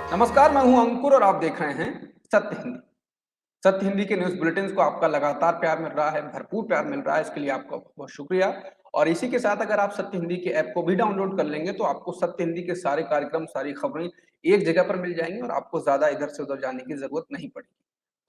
नमस्कार, मैं हूं अंकुर और आप देख रहे हैं सत्य हिंदी। सत्य हिंदी के न्यूज़ बुलेटिन्स को आपका लगातार प्यार मिल रहा है, भरपूर प्यार मिल रहा है, इसके लिए आपका बहुत शुक्रिया। और इसी के साथ अगर आप सत्य हिंदी के ऐप को भी डाउनलोड कर लेंगे तो आपको सत्य हिंदी के सारे कार्यक्रम, सारी खबरें एक जगह पर मिल जाएंगी और आपको ज़्यादा इधर से उधर जाने की ज़रूरत नहीं पड़ेगी।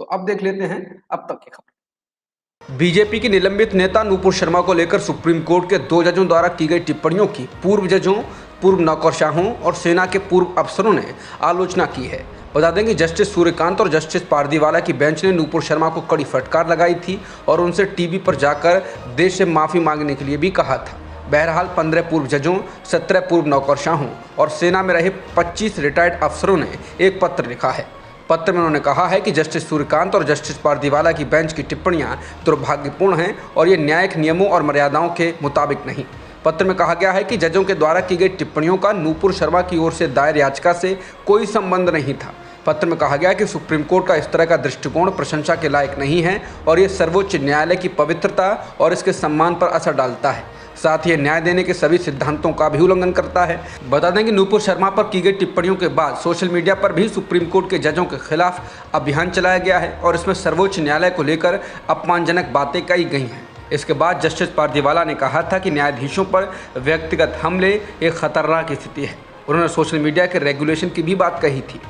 तो अब देख लेते हैं अब तक की खबर। बीजेपी की निलंबित नेता नूपुर शर्मा को लेकर सुप्रीम कोर्ट के 2 जजों द्वारा की गई टिप्पणियों की पूर्व जजों, पूर्व नौकरशाहों और सेना के पूर्व अफसरों ने आलोचना की है। बता दें कि जस्टिस सूर्यकांत और जस्टिस पारदीवाला की बेंच ने नूपुर शर्मा को कड़ी फटकार लगाई थी और उनसे टीवी पर जाकर देश से माफ़ी मांगने के लिए भी कहा था। बहरहाल 15 पूर्व जजों, 17 पूर्व नौकरशाहों और सेना में रहे 25 रिटायर्ड अफसरों ने एक पत्र लिखा है। पत्र में उन्होंने कहा है कि जस्टिस सूर्यकांत और जस्टिस पारदीवाला की बेंच की टिप्पणियां दुर्भाग्यपूर्ण हैं और ये न्यायिक नियमों और मर्यादाओं के मुताबिक नहीं। पत्र में कहा गया है कि जजों के द्वारा की गई टिप्पणियों का नूपुर शर्मा की ओर से दायर याचिका से कोई संबंध नहीं था। पत्र में कहा गया कि सुप्रीम कोर्ट का इस तरह का दृष्टिकोण प्रशंसा के लायक नहीं है और ये सर्वोच्च न्यायालय की पवित्रता और इसके सम्मान पर असर डालता है। साथ ही न्याय देने के सभी सिद्धांतों का भी उल्लंघन करता है। बता दें कि नूपुर शर्मा पर की गई टिप्पणियों के बाद सोशल मीडिया पर भी सुप्रीम कोर्ट के जजों के खिलाफ अभियान चलाया गया है और इसमें सर्वोच्च न्यायालय को लेकर अपमानजनक बातें कही गई हैं। इसके बाद जस्टिस पारदीवाला ने कहा था कि न्यायाधीशों पर व्यक्तिगत हमले एक खतरनाक स्थिति है। उन्होंने सोशल मीडिया के रेगुलेशन की भी बात कही थी।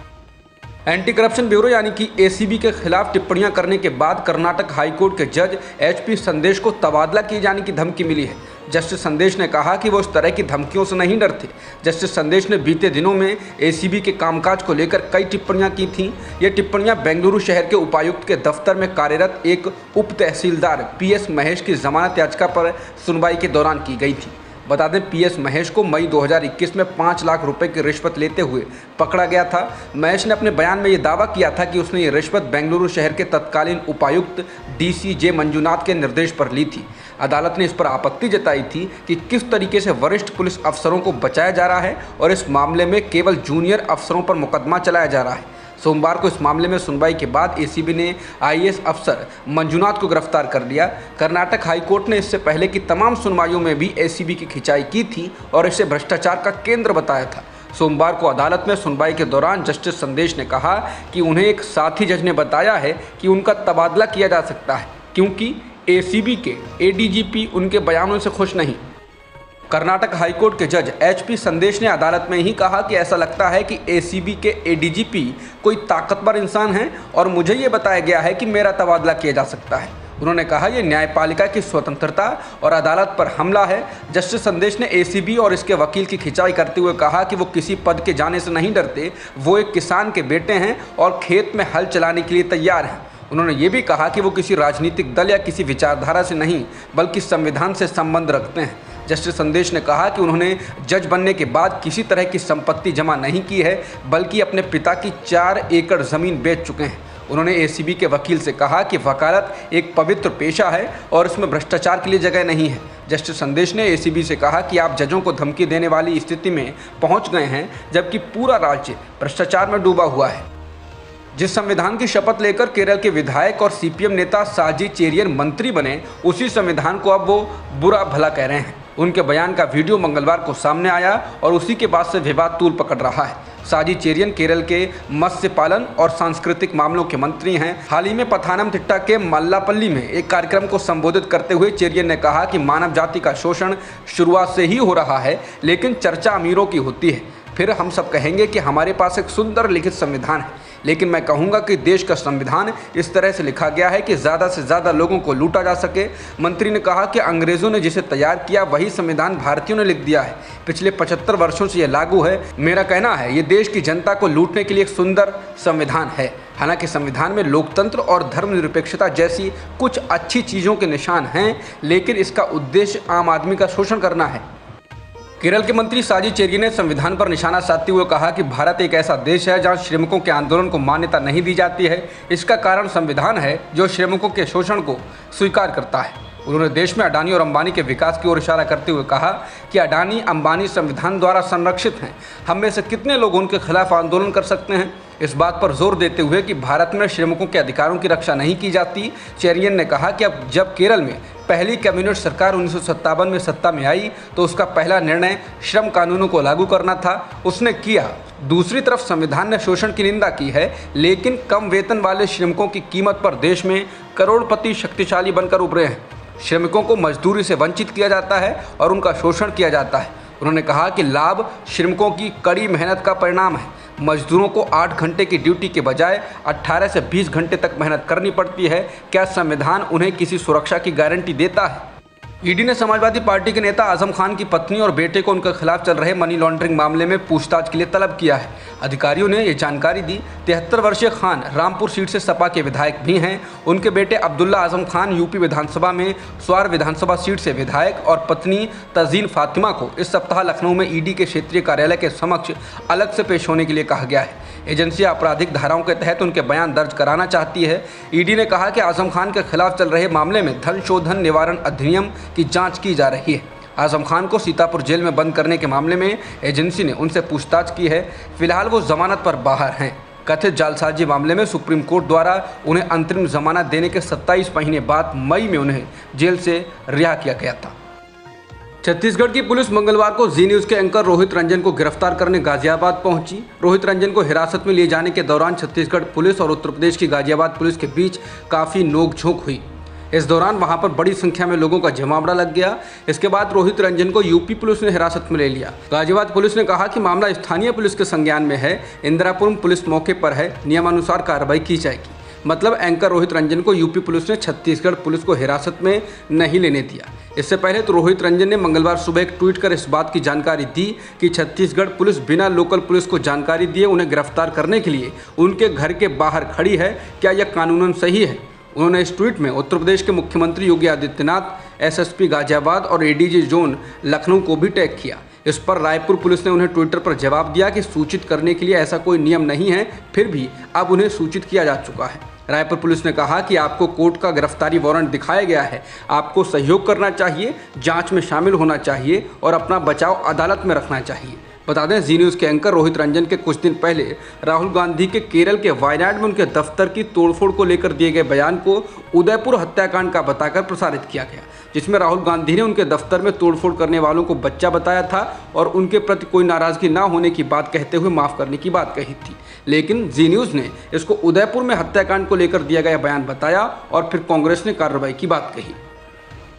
एंटी करप्शन ब्यूरो यानी कि एसीबी के खिलाफ टिप्पणियां करने के बाद कर्नाटक हाईकोर्ट के जज एचपी संदेश को तबादला किए जाने की धमकी मिली है। जस्टिस संदेश ने कहा कि वो इस तरह की धमकियों से नहीं डरते। जस्टिस संदेश ने बीते दिनों में एसीबी के कामकाज को लेकर कई टिप्पणियां की थीं। ये टिप्पणियां बेंगलुरु शहर के उपायुक्त के दफ्तर में कार्यरत एक उप तहसीलदार पीएस महेश की जमानत याचिका पर सुनवाई के दौरान की गई थी। बता दें, पीएस महेश को मई 2021 में 5 लाख रुपए की रिश्वत लेते हुए पकड़ा गया था। महेश ने अपने बयान में ये दावा किया था कि उसने ये रिश्वत बेंगलुरु शहर के तत्कालीन उपायुक्त डीसी मंजुनाथ के निर्देश पर ली थी। अदालत ने इस पर आपत्ति जताई थी कि किस तरीके से वरिष्ठ पुलिस अफसरों को बचाया जा रहा है और इस मामले में केवल जूनियर अफसरों पर मुकदमा चलाया जा रहा है। सोमवार को इस मामले में सुनवाई के बाद एसीबी ने आईएएस अफसर मंजुनाथ को गिरफ्तार कर लिया। कर्नाटक हाईकोर्ट ने इससे पहले की तमाम सुनवाइयों में भी एसीबी की खिंचाई की थी और इसे भ्रष्टाचार का केंद्र बताया था। सोमवार को अदालत में सुनवाई के दौरान जस्टिस संदेश ने कहा कि उन्हें एक साथी जज ने बताया है कि उनका तबादला किया जा सकता है क्योंकि एसीबी के एडीजीपी उनके बयानों से खुश नहीं। कर्नाटक हाईकोर्ट के जज एचपी संदेश ने अदालत में ही कहा कि ऐसा लगता है कि एसीबी के एडीजीपी कोई ताकतवर इंसान है और मुझे ये बताया गया है कि मेरा तबादला किया जा सकता है। उन्होंने कहा यह न्यायपालिका की स्वतंत्रता और अदालत पर हमला है। जस्टिस संदेश ने एसीबी और इसके वकील की खिंचाई करते हुए कहा कि वो किसी पद के जाने से नहीं डरते, वो एक किसान के बेटे हैं और खेत में हल चलाने के लिए तैयार हैं। उन्होंने ये भी कहा कि वो किसी राजनीतिक दल या किसी विचारधारा से नहीं बल्कि संविधान से संबंध रखते हैं। जस्टिस संदेश ने कहा कि उन्होंने जज बनने के बाद किसी तरह की संपत्ति जमा नहीं की है बल्कि अपने पिता की 4 एकड़ ज़मीन बेच चुके हैं। उन्होंने एसीबी के वकील से कहा कि वकालत एक पवित्र पेशा है और इसमें भ्रष्टाचार के लिए जगह नहीं है। जस्टिस संदेश ने एसीबी से कहा कि आप जजों को धमकी देने वाली स्थिति में पहुंच गए हैं जबकि पूरा राज्य भ्रष्टाचार में डूबा हुआ है। जिस संविधान की शपथ लेकर केरल के विधायक और सीपीएम नेता साजी चेरियन मंत्री बने, उसी संविधान को अब वो बुरा भला कह रहे हैं। उनके बयान का वीडियो मंगलवार को सामने आया और उसी के बाद से विवाद तूल पकड़ रहा है। साजी चेरियन केरल के मत्स्य पालन और सांस्कृतिक मामलों के मंत्री हैं। हाल ही में पथानमथिट्टा के मल्लापल्ली में एक कार्यक्रम को संबोधित करते हुए चेरियन ने कहा कि मानव जाति का शोषण शुरुआत से ही हो रहा है, लेकिन चर्चा अमीरों की होती है। फिर हम सब कहेंगे कि हमारे पास एक सुंदर लिखित संविधान है, लेकिन मैं कहूँगा कि देश का संविधान इस तरह से लिखा गया है कि ज़्यादा से ज़्यादा लोगों को लूटा जा सके। मंत्री ने कहा कि अंग्रेज़ों ने जिसे तैयार किया वही संविधान भारतीयों ने लिख दिया है। पिछले 75 वर्षों से यह लागू है। मेरा कहना है ये देश की जनता को लूटने के लिए एक सुंदर संविधान है। हालांकि संविधान में लोकतंत्र और धर्मनिरपेक्षता जैसी कुछ अच्छी चीज़ों के निशान हैं, लेकिन इसका उद्देश्य आम आदमी का शोषण करना है। केरल के मंत्री साजी चेरियन ने संविधान पर निशाना साधते हुए कहा कि भारत एक ऐसा देश है जहां श्रमिकों के आंदोलन को मान्यता नहीं दी जाती है। इसका कारण संविधान है जो श्रमिकों के शोषण को स्वीकार करता है। उन्होंने देश में अडानी और अंबानी के विकास की ओर इशारा करते हुए कहा कि अडानी अंबानी संविधान द्वारा संरक्षित हैं। हम में से कितने लोग उनके खिलाफ आंदोलन कर सकते हैं? इस बात पर जोर देते हुए कि भारत में श्रमिकों के अधिकारों की रक्षा नहीं की जाती। चेरियन ने कहा कि अब जब केरल में पहली कम्युनिस्ट सरकार 1957 में सत्ता में आई तो उसका पहला निर्णय श्रम कानूनों को लागू करना था, उसने किया। दूसरी तरफ संविधान ने शोषण की निंदा की है, लेकिन कम वेतन वाले श्रमिकों की कीमत पर देश में करोड़पति शक्तिशाली बनकर उभरे हैं। श्रमिकों को मजदूरी से वंचित किया जाता है और उनका शोषण किया जाता है। उन्होंने कहा कि लाभ श्रमिकों की कड़ी मेहनत का परिणाम है। मजदूरों को 8 घंटे की ड्यूटी के बजाय 18 से 20 घंटे तक मेहनत करनी पड़ती है। क्या संविधान उन्हें किसी सुरक्षा की गारंटी देता है? ईडी ने समाजवादी पार्टी के नेता आजम खान की पत्नी और बेटे को उनके खिलाफ चल रहे मनी लॉन्ड्रिंग मामले में पूछताछ के लिए तलब किया है। अधिकारियों ने ये जानकारी दी। 73 वर्षीय खान रामपुर सीट से सपा के विधायक भी हैं। उनके बेटे अब्दुल्ला आजम खान यूपी विधानसभा में स्वार विधानसभा सीट से विधायक और पत्नी तजीन फातिमा को इस सप्ताह लखनऊ में ईडी के क्षेत्रीय कार्यालय के समक्ष अलग से पेश होने के लिए कहा गया है। एजेंसी आपराधिक धाराओं के तहत उनके बयान दर्ज कराना चाहती है। ईडी ने कहा कि आजम खान के खिलाफ चल रहे मामले में धन शोधन निवारण अधिनियम की जांच की जा रही है। आजम खान को सीतापुर जेल में बंद करने के मामले में एजेंसी ने उनसे पूछताछ की है। फिलहाल वो जमानत पर बाहर हैं। कथित जालसाजी मामले में सुप्रीम कोर्ट द्वारा उन्हें अंतरिम जमानत देने के 27 महीने बाद मई में उन्हें जेल से रिहा किया गया था। छत्तीसगढ़ की पुलिस मंगलवार को जी न्यूज़ के एंकर रोहित रंजन को गिरफ्तार करने गाजियाबाद पहुंची। रोहित रंजन को हिरासत में लिए जाने के दौरान छत्तीसगढ़ पुलिस और उत्तर प्रदेश की गाजियाबाद पुलिस के बीच काफ़ी नोकझोंक हुई। इस दौरान वहां पर बड़ी संख्या में लोगों का जमावड़ा लग गया। इसके बाद रोहित रंजन को यूपी पुलिस ने हिरासत में ले लिया। गाजियाबाद पुलिस ने कहा कि मामला स्थानीय पुलिस के संज्ञान में है। इंदिरापुरम पुलिस मौके पर है, नियमानुसार कार्रवाई की जाएगी। मतलब एंकर रोहित रंजन को यूपी पुलिस ने छत्तीसगढ़ पुलिस को हिरासत में नहीं लेने दिया। इससे पहले तो रोहित रंजन ने मंगलवार सुबह एक ट्वीट कर इस बात की जानकारी दी कि छत्तीसगढ़ पुलिस बिना लोकल पुलिस को जानकारी दिए उन्हें गिरफ्तार करने के लिए उनके घर के बाहर खड़ी है। क्या यह कानूनन सही है? उन्होंने इस ट्वीट में उत्तर प्रदेश के मुख्यमंत्री योगी आदित्यनाथ, एसएसपी गाजियाबाद और एडीजी जोन लखनऊ को भी टैग किया। इस पर रायपुर पुलिस ने उन्हें ट्विटर पर जवाब दिया कि सूचित करने के लिए ऐसा कोई नियम नहीं है, फिर भी अब उन्हें सूचित किया जा चुका है। रायपुर पुलिस ने कहा कि आपको कोर्ट का गिरफ्तारी वारंट दिखाया गया है, आपको सहयोग करना चाहिए, जांच में शामिल होना चाहिए और अपना बचाव अदालत में रखना चाहिए। बता दें, जी न्यूज़ के एंकर रोहित रंजन के कुछ दिन पहले राहुल गांधी के केरल के वायनाड में उनके दफ्तर की तोड़फोड़ को लेकर दिए गए बयान को उदयपुर हत्याकांड का बताकर प्रसारित किया गया, जिसमें राहुल गांधी ने उनके दफ्तर में तोड़फोड़ करने वालों को बच्चा बताया था और उनके प्रति कोई नाराजगी ना होने की बात कहते हुए माफ़ करने की बात कही थी। लेकिन जी न्यूज़ ने इसको उदयपुर में हत्याकांड को लेकर दिया गया बयान बताया और फिर कांग्रेस ने कार्रवाई की बात कही।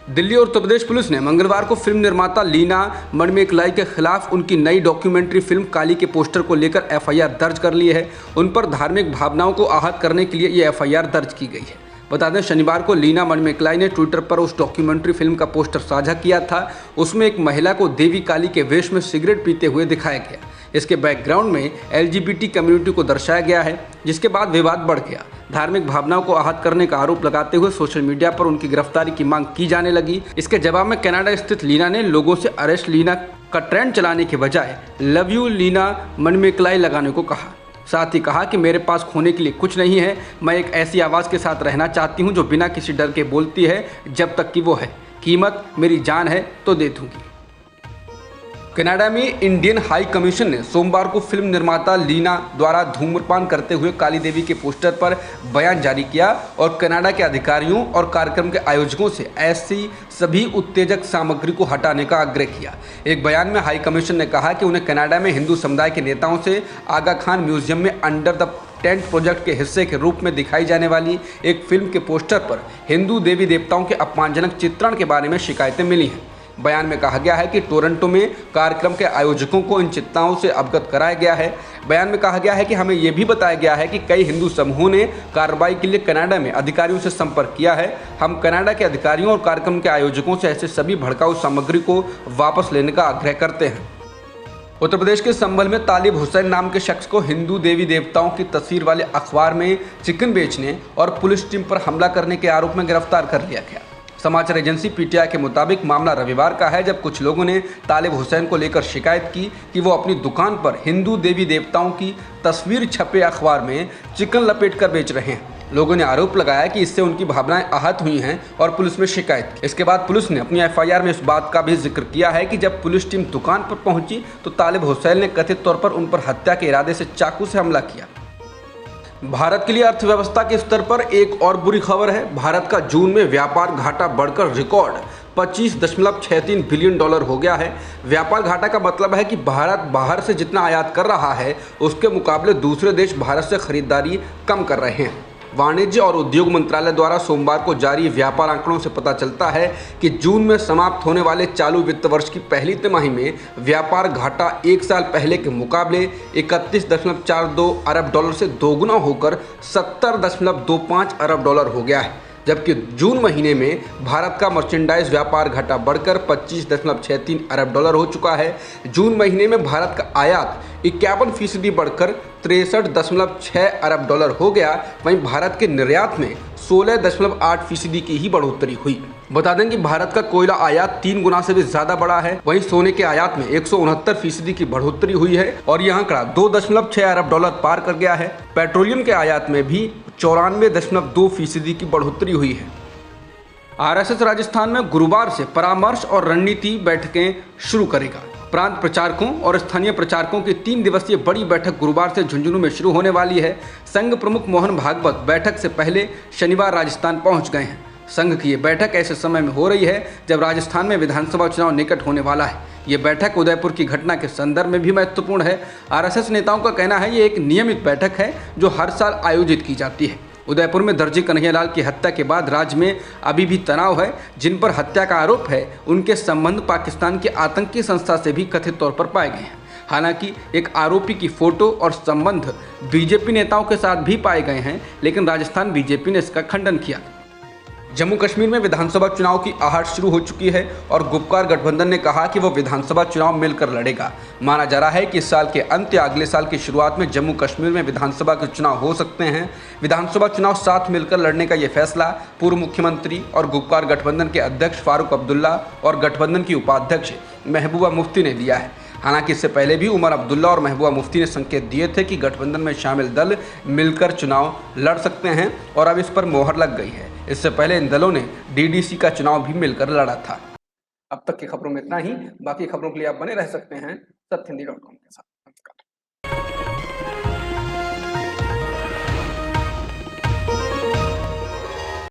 दिल्ली और उत्तर प्रदेश पुलिस ने मंगलवार को फिल्म निर्माता लीना मणिमेकलाई के खिलाफ उनकी नई डॉक्यूमेंट्री फिल्म काली के पोस्टर को लेकर एफआईआर दर्ज कर ली है। उन पर धार्मिक भावनाओं को आहत करने के लिए ये एफआईआर दर्ज की गई है। बता दें, शनिवार को लीना मणिमेकलाई ने ट्विटर पर उस डॉक्यूमेंट्री फिल्म का पोस्टर साझा किया था। उसमें एक महिला को देवी काली के वेश में सिगरेट पीते हुए दिखाया गया। इसके बैकग्राउंड में एलजीबीटी कम्युनिटी को दर्शाया गया है, जिसके बाद विवाद बढ़ गया। धार्मिक भावनाओं को आहत करने का आरोप लगाते हुए सोशल मीडिया पर उनकी गिरफ्तारी की मांग की जाने लगी। इसके जवाब में कनाडा स्थित लीना ने लोगों से अरेस्ट लीना का ट्रेंड चलाने के बजाय लव यू लीना मणिमेकलाई लगाने को कहा। साथ ही कहा कि मेरे पास खोने के लिए कुछ नहीं है, मैं एक ऐसी आवाज़ के साथ रहना चाहती हूँ जो बिना किसी डर के बोलती है जब तक कि वो है, कीमत मेरी जान है तो दे दूँगी। कनाडा में इंडियन हाई कमीशन ने सोमवार को फिल्म निर्माता लीना द्वारा धूम्रपान करते हुए काली देवी के पोस्टर पर बयान जारी किया और कनाडा के अधिकारियों और कार्यक्रम के आयोजकों से ऐसी सभी उत्तेजक सामग्री को हटाने का आग्रह किया। एक बयान में हाई कमीशन ने कहा कि उन्हें कनाडा में हिंदू समुदाय के नेताओं से आगा खान म्यूजियम में अंडर द टेंट प्रोजेक्ट के हिस्से के रूप में दिखाई जाने वाली एक फिल्म के पोस्टर पर हिंदू देवी देवताओं के अपमानजनक चित्रण के बारे में शिकायतें मिली हैं। बयान में कहा गया है कि टोरंटो में कार्यक्रम के आयोजकों को इन चिंताओं से अवगत कराया गया है। बयान में कहा गया है कि हमें यह भी बताया गया है कि कई हिंदू समूहों ने कार्रवाई के लिए कनाडा में अधिकारियों से संपर्क किया है। हम कनाडा के अधिकारियों और कार्यक्रम के आयोजकों से ऐसे सभी भड़काऊ सामग्री को वापस लेने का आग्रह करते हैं। उत्तर प्रदेश के संभल में तालिब हुसैन नाम के शख्स को हिंदू देवी देवताओं की तस्वीर वाले अखबार में चिकन बेचने और पुलिस टीम पर हमला करने के आरोप में गिरफ्तार कर लिया गया। समाचार एजेंसी पीटीआई के मुताबिक मामला रविवार का है, जब कुछ लोगों ने तालिब हुसैन को लेकर शिकायत की कि वो अपनी दुकान पर हिंदू देवी देवताओं की तस्वीर छपे अखबार में चिकन लपेटकर बेच रहे हैं। लोगों ने आरोप लगाया कि इससे उनकी भावनाएं आहत हुई हैं और पुलिस में शिकायत की। इसके बाद पुलिस ने अपनी एफआईआर में इस बात का भी जिक्र किया है कि जब पुलिस टीम दुकान पर पहुंची तो तालिब हुसैन ने कथित तौर पर उन पर हत्या के इरादे से चाकू से हमला किया। भारत के लिए अर्थव्यवस्था के स्तर पर एक और बुरी खबर है। भारत का जून में व्यापार घाटा बढ़कर रिकॉर्ड 25.63 बिलियन डॉलर हो गया है। व्यापार घाटा का मतलब है कि भारत बाहर से जितना आयात कर रहा है उसके मुकाबले दूसरे देश भारत से खरीदारी कम कर रहे हैं। वाणिज्य और उद्योग मंत्रालय द्वारा सोमवार को जारी व्यापार आंकड़ों से पता चलता है कि जून में समाप्त होने वाले चालू वित्त वर्ष की पहली तिमाही में व्यापार घाटा एक साल पहले के मुकाबले 31.42 अरब डॉलर से दोगुना होकर 70.25 अरब डॉलर हो गया है, जबकि जून महीने में भारत का मर्चेंडाइज व्यापार घाटा बढ़कर 25.63 अरब डॉलर हो चुका है। जून महीने में भारत का आयात 51% बढ़कर 63.6 अरब डॉलर हो गया। वहीं भारत के निर्यात में 16.8% की ही बढ़ोतरी हुई। बता दें कि भारत का कोयला आयात 3 गुना से भी ज्यादा बढ़ा है। वहीं सोने के आयात में 169% की बढ़ोतरी हुई है और यह आंकड़ा 2.6 अरब डॉलर पार कर गया है। पेट्रोलियम के आयात में भी 94.2% की बढ़ोतरी हुई है। आरएसएस राजस्थान में गुरुवार से परामर्श और रणनीति बैठकें शुरू करेगा। प्रांत प्रचारकों और स्थानीय प्रचारकों की 3 दिवसीय बड़ी बैठक गुरुवार से झुंझुनू में शुरू होने वाली है। संघ प्रमुख मोहन भागवत बैठक से पहले शनिवार राजस्थान पहुंच गए हैं। संघ की ये बैठक ऐसे समय में हो रही है जब राजस्थान में विधानसभा चुनाव निकट होने वाला है। ये बैठक उदयपुर की घटना के संदर्भ में भी महत्वपूर्ण है। आरएसएस नेताओं का कहना है ये एक नियमित बैठक है जो हर साल आयोजित की जाती है। उदयपुर में दर्जी कन्हैयालाल की हत्या के बाद राज्य में अभी भी तनाव है। जिन पर हत्या का आरोप है उनके संबंध पाकिस्तान की आतंकी संस्था से भी कथित तौर पर पाए गए हैं। हालांकि एक आरोपी की फोटो और संबंध बीजेपी नेताओं के साथ भी पाए गए हैं, लेकिन राजस्थान बीजेपी ने इसका खंडन किया। जम्मू कश्मीर में विधानसभा चुनाव की आहट शुरू हो चुकी है और गुपकार गठबंधन ने कहा कि वह विधानसभा चुनाव मिलकर लड़ेगा। माना जा रहा है कि इस साल के अंत या अगले साल की शुरुआत में जम्मू कश्मीर में विधानसभा के चुनाव हो सकते हैं। विधानसभा चुनाव साथ मिलकर लड़ने का यह फैसला पूर्व मुख्यमंत्री और गुपकार गठबंधन के अध्यक्ष फारूक अब्दुल्ला और गठबंधन की उपाध्यक्ष महबूबा मुफ्ती ने दिया है। हालांकि इससे पहले भी उमर अब्दुल्ला और महबूबा मुफ्ती ने संकेत दिए थे कि गठबंधन में शामिल दल मिलकर चुनाव लड़ सकते हैं और अब इस पर मोहर लग गई है। इससे पहले इन दलों ने डीडीसी का चुनाव भी मिलकर लड़ा था। अब तक की खबरों में इतना ही। बाकी खबरों के लिए आप बने रह सकते हैं सत्यहिंदी.com के साथ।